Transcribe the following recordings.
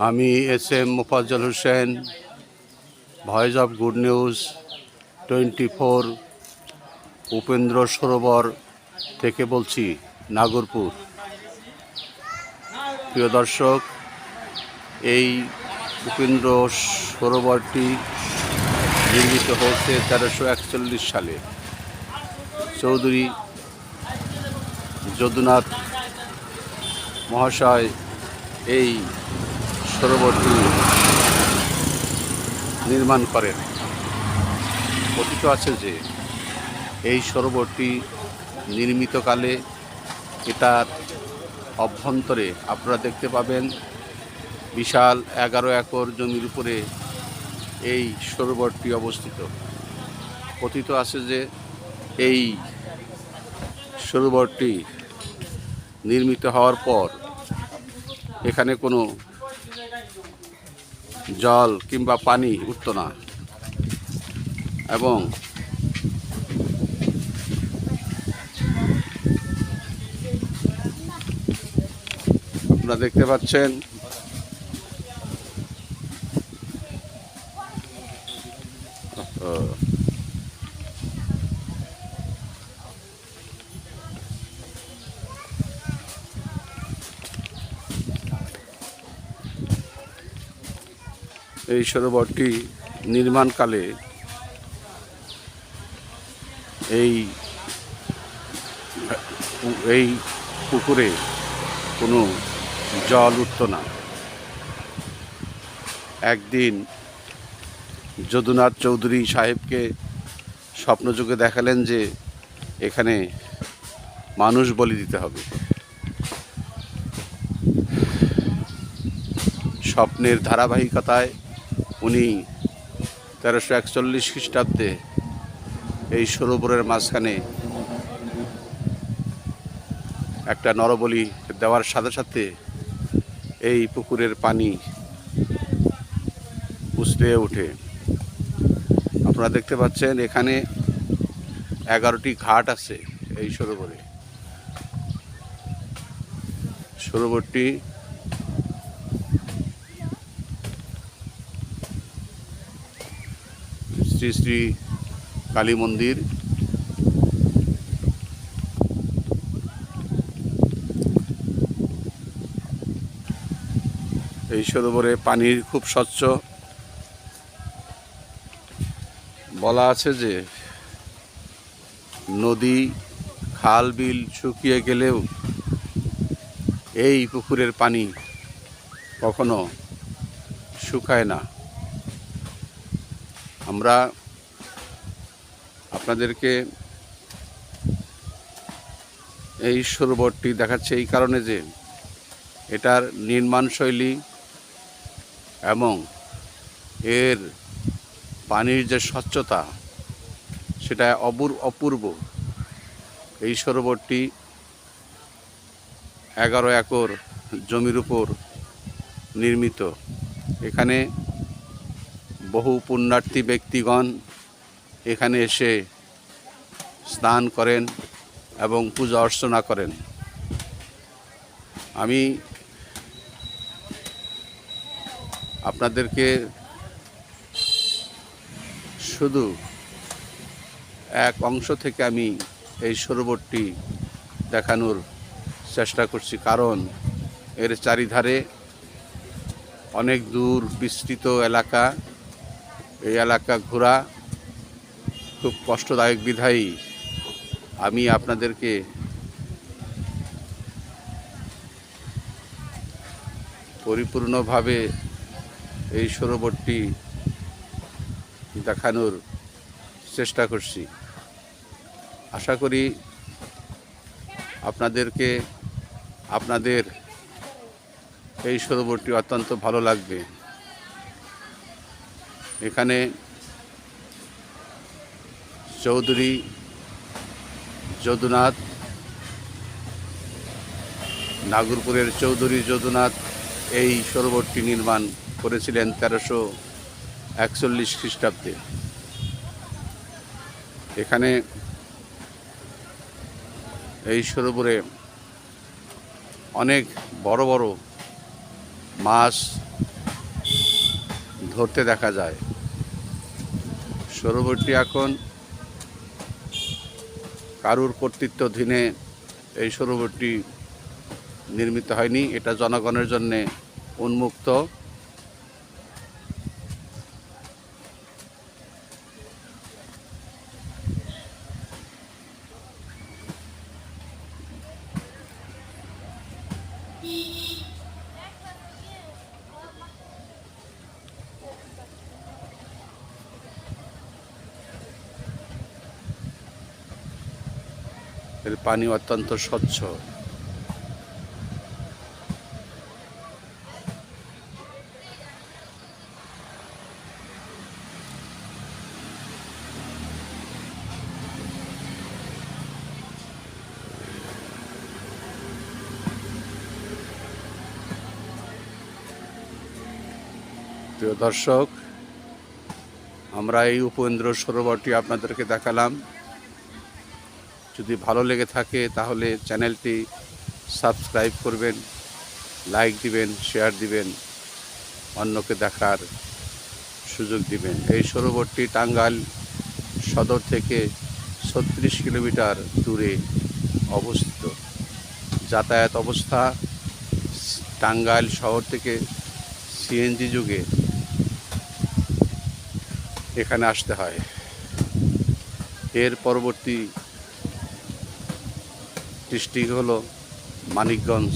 আমি S M. Mofazzal Hossain, voice of good news 24 Upendra Sarobar থেকে বলছি, নাগরপুর। প্রিয় দর্শক, এই উপেন্দ্র সরোবরটি নির্মিত হয়েছে 1341 সালে। চৌধুরী যদুনাথ মহাশয় এই সরোবরটি নির্মাণ করেন। কথিত আছে যে এই সরোবরটি নির্মিতকালে এটার অভ্যন্তরে আপনারা দেখতে পাবেন বিশাল 11 একর জমির উপরে এই সরোবরটি অবস্থিত। কথিত আছে যে এই সরোবরটি নির্মিত হওয়ার পর এখানে কোনো জল কিংবা পানি উঠত না, এবং আপনারা দেখতে পাচ্ছেন এই সরোবরটি নির্মাণকালে এই পুকুরে কোনো জল উঠত না। একদিন যদুনাথ চৌধুরী সাহেবকে স্বপ্নযোগে দেখালেন যে এখানে মানুষ বলি দিতে হবে। স্বপ্নের ধারাবাহিকতায় উনি 1341 খ্রিস্টাব্দে এই সরোবরের মাঝখানে একটা নরবলি দেওয়ার সাথে সাথে এই পুকুরের পানি উছলে ওঠে। আপনারা দেখতে পাচ্ছেন এখানে 11টি ঘাট আছে এই সরোবরে। সরোবরটি শ্রী শ্রী কালী মন্দির। এই সরোবরে পানির খুব স্বচ্ছ। বলা আছে যে নদী, খাল, বিল শুকিয়ে গেলেও এই পুকুরের পানি কখনো শুকায় না। আমরা আপনাদেরকে এই সরোবরটি দেখাচ্ছি এই কারণে যে এটার নির্মাণ শৈলী এবং এর পানির যে স্বচ্ছতা সেটা অপূর্ব। এই সরোবরটি 11 একর জমির উপর নির্মিত। এখানে বহু পুণ্যার্থী ব্যক্তিগণ এখানে এসে স্নান করেন এবং পূজা অর্চনা করেন। আমি আপনাদেরকে শুধু এক অংশ থেকে আমি এই সরোবরটি দেখানোর চেষ্টা করছি, কারণ এর চারিধারে অনেক দূর বিস্তৃত এলাকা। এই এলাকা ঘোরা খুব কষ্টদায়ক বিধায়ী আমি আপনাদেরকে পরিপূর্ণভাবে এই সরোবরটি দেখানোর চেষ্টা করছি। আশা করি আপনাদেরকে আপনাদের এই সরোবরটি অত্যন্ত ভালো লাগবে। এখানে চৌধুরী যদুনাথ, নাগরপুরের চৌধুরী যদুনাথ এই সরোবরটি নির্মাণ করেছিলেন 1341 খ্রিস্টাব্দে। এখানে এই সরোবরে অনেক বড় বড় মাছ ধরতে দেখা যায়। সরোবরটি এখন কারুর কর্তৃত্বাধীনে এই সরোবরটি নির্মিত হয়নি, এটা জনগণের জন্যে উন্মুক্ত। এর পানি অত্যন্ত স্বচ্ছ। প্রিয় দর্শক, আমরা এই উপেন্দ্র সরোবরটি আপনাদেরকে দেখালাম। যদি ভালো লেগে থাকে তাহলে চ্যানেলটি সাবস্ক্রাইব করবেন, লাইক দিবেন, শেয়ার দিবেন, অন্যকে দেখার সুযোগ দিবেন। এই সরোবরটি টাঙ্গাইল সদর থেকে 36 কিলোমিটার দূরে অবস্থিত। যাতায়াত অবস্থা, টাঙ্গাইল শহর থেকে সিএনজি যুগে এখানে আসতে হয়। এর পরবর্তী ডিস্ট্রিক্ট হলো মানিকগঞ্জ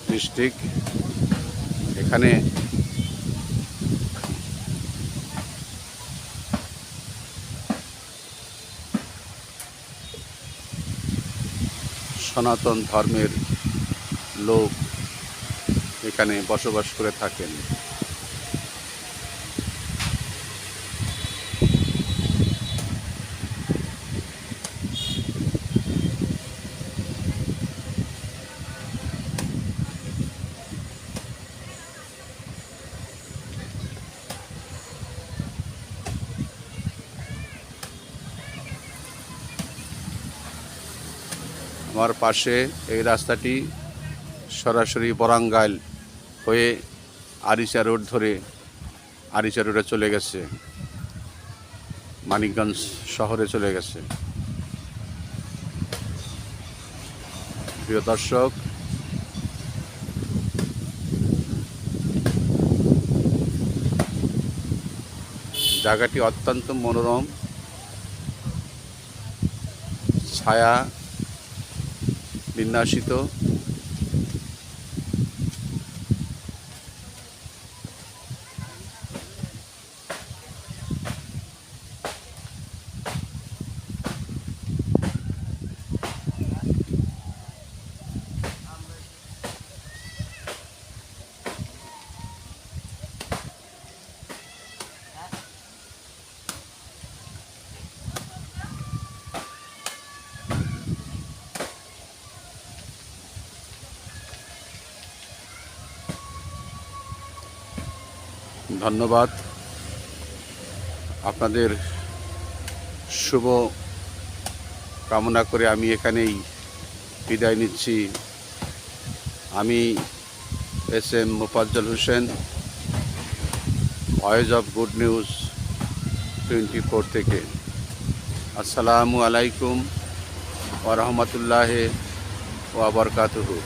ডিস্ট্রিক্ট। এখানে সনাতন ধর্মের লোক এখানে বসবাস করে থাকেন। আমার পাশে এই রাস্তাটি সরাসরি বরাঙ্গাইল হয়ে আরিচা রোড ধরে আরিচা রোডে চলে গেছে, মানিকগঞ্জ শহরে চলে গেছে। প্রিয় দর্শক, জায়গাটি অত্যন্ত মনোরম, ছায়া বিন্যাসিত। ধন্যবাদ। আপনাদের শুভ কামনা করে আমি এখানেই বিদায় নিচ্ছি। আমি SM Mofazzal Hossain, voice of good news 24 থেকে। আসসালামু আলাইকুম ওয়া রাহমাতুল্লাহি ওয়া বারাকাতুহু।